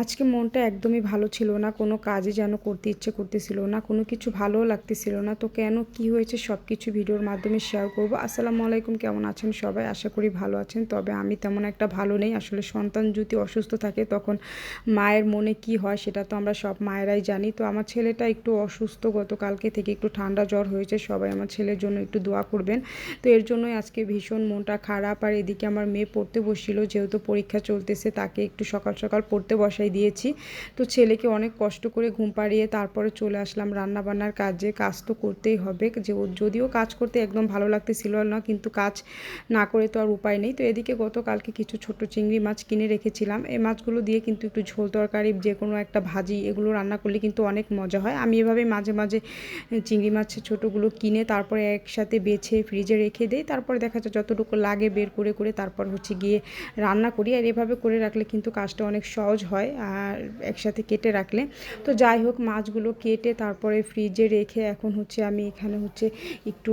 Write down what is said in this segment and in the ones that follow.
আজকে মনটা একদমই ভালো ছিল না, কোনো কাজই যেন করতে ইচ্ছে করতেছিল না, কোনো কিছু ভালোও লাগতেছিল না। তো কেন কি হয়েছে সব কিছু ভিডিওর মাধ্যমে শেয়ার করব। আসসালামু আলাইকুম, কেমন আছেন সবাই? আশা করি ভালো আছেন। তবে আমি তেমন একটা ভালো নেই। আসলে সন্তান যদি অসুস্থ থাকে তখন মায়ের মনে কি হয় সেটা তো আমরা সব মায়েরাই জানি। তো আমার ছেলেটা একটু অসুস্থ, গতকালকে থেকে একটু ঠান্ডা জ্বর হয়েছে। সবাই আমার ছেলের জন্য একটু দোয়া করবেন। তো এর জন্যই আজকে ভীষণ মনটা খারাপ। আর এদিকে আমার মেয়ে পড়তে বসছিল, যেহেতু পরীক্ষা চলতেছে তাকে একটু সকাল সকাল পড়তে বসাই দিয়েছি। তো ছেলেকে অনেক কষ্ট করে ঘুম পাড়িয়ে তারপরে চলে আসলাম রান্নাবান্নার কাজে। কাজ তো করতেই হবে, যে যদিও কাজ করতে একদম ভালো লাগতেছিল না, কিন্তু কাজ না করে তো আর উপায় নেই। তো এদিকে গতকালকে কিছু ছোট চিংড়ি মাছ কিনে রেখেছিলাম। এই মাছগুলো দিয়ে কিন্তু একটু ঝোল তরকারি, যে কোনো একটা ভাজি, এগুলো রান্না করলে কিন্তু অনেক মজা হয়। আমি এভাবে মাঝে মাঝে চিংড়ি মাছের ছোটোগুলো কিনে তারপরে একসাথে বেছে ফ্রিজে রেখে দিই। তারপরে দেখা যায় যতটুকু লাগে বের করে করে তারপর গিয়ে রান্না করি। আর এভাবে করে রাখলে কিন্তু কাজটা অনেক সহজ হয়, আর একসাথে কেটে রাখলে। তো যাই হোক, মাছগুলো কেটে তারপরে ফ্রিজে রেখে এখন আমি এখানে একটু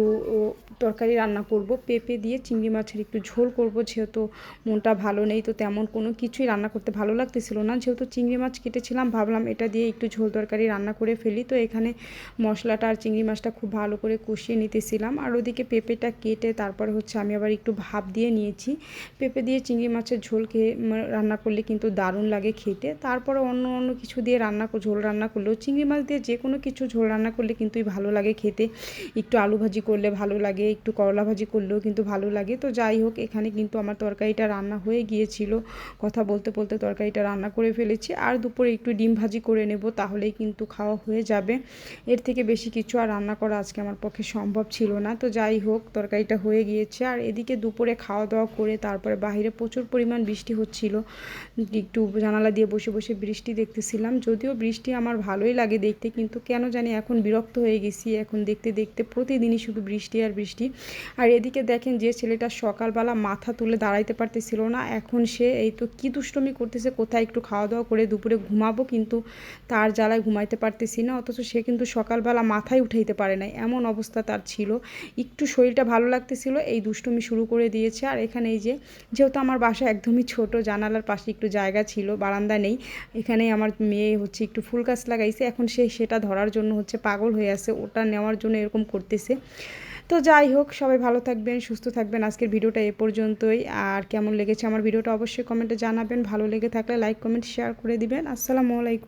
তরকারি রান্না করব। পেঁপে দিয়ে চিংড়ি মাছের একটু ঝোল করব, যেহেতু মনটা ভালো নেই। তো তেমন কোনো কিছুই রান্না করতে ভালো লাগতেছিল না, যেহেতু চিংড়ি মাছ কেটেছিলাম, ভাবলাম এটা দিয়ে একটু ঝোল তরকারি রান্না করে ফেলি। তো এখানে মশলাটা আর চিংড়ি মাছটা খুব ভালো করে কষিয়ে নিতেছিলাম। আর ওদিকে পেঁপেটা কেটে তারপর আমি আবার একটু ভাপ দিয়ে নিয়েছি। পেঁপে দিয়ে চিংড়ি মাছের ঝোল রান্না করলে কিন্তু দারুণ লাগে খেতে। তারপরে অন্য অন্য কিছু দিয়ে ঝোল রান্না করলেও, চিংড়ি মাছ দিয়ে যে কোনো কিছু ঝোল রান্না করলে কিন্তুই ভালো লাগে খেতে। একটু আলু ভাজি করলে ভালো লাগে, একটু করলা ভাজি করলেও কিন্তু ভালো লাগে। তো যাই হোক, এখানে কিন্তু আমার তরকারিটা রান্না হয়ে গিয়েছিল। কথা বলতে বলতে তরকারিটা রান্না করে ফেলেছি। আর দুপুরে একটু ডিম ভাজি করে নেব, তাহলেই কিন্তু খাওয়া হয়ে যাবে। এর থেকে বেশি কিছু আর রান্না করা আজকে আমার পক্ষে সম্ভব ছিল না। তো যাই হোক, তরকারিটা হয়ে গিয়েছে। আর এদিকে দুপুরে খাওয়া দাওয়া করে তারপরে বাইরে প্রচুর পরিমাণ বৃষ্টি হচ্ছিল। একটু জানালা দিয়ে বসে বসে বৃষ্টি দেখতেছিলাম। যদিও বৃষ্টি আমার ভালোই লাগে দেখতে, কিন্তু কেন জানি এখন বিরক্ত হয়ে গেছি। এখন দেখতে দেখতে প্রতিদিনই শুধু বৃষ্টি আর বৃষ্টি। আর এদিকে দেখেন, যে ছেলেটা সকালবেলা মাথা তুলে দাঁড়াইতে পারতেছিল না, এখন সে এই তো কী দুষ্টমি করতেছে। কোথায় একটু খাওয়া দাওয়া করে দুপুরে ঘুমাবো, কিন্তু তার জ্বালায় ঘুমাইতে পারতেছি না। অথচ সে কিন্তু সকালবেলা মাথায় উঠাইতে পারে নাই, এমন অবস্থা তার ছিল। একটু শরীরটা ভালো লাগতেছিল, এই দুষ্টুমি শুরু করে দিয়েছে। আর এখানে যেহেতু আমার বাসা একদমই ছোট, জানালার পাশে একটু জায়গা ছিল, বারান্দা নেই। এখানেই আমার মেয়ে একটু ফুল গাছ লাগাইছে, এখন সেটা ধরার জন্য পাগল হয়ে আছে, ওটা নেওয়ার জন্য এরকম করতেছে। তো যাই হোক, সবাই ভালো থাকবেন, সুস্থ থাকবেন। আজকের ভিডিওটা এ পর্যন্তই। আর কেমন লেগেছে আমার ভিডিওটা অবশ্যই কমেন্টে জানাবেন। ভালো লেগে থাকলে লাইক কমেন্ট শেয়ার করে দিবেন। আসসালামু আলাইকুম।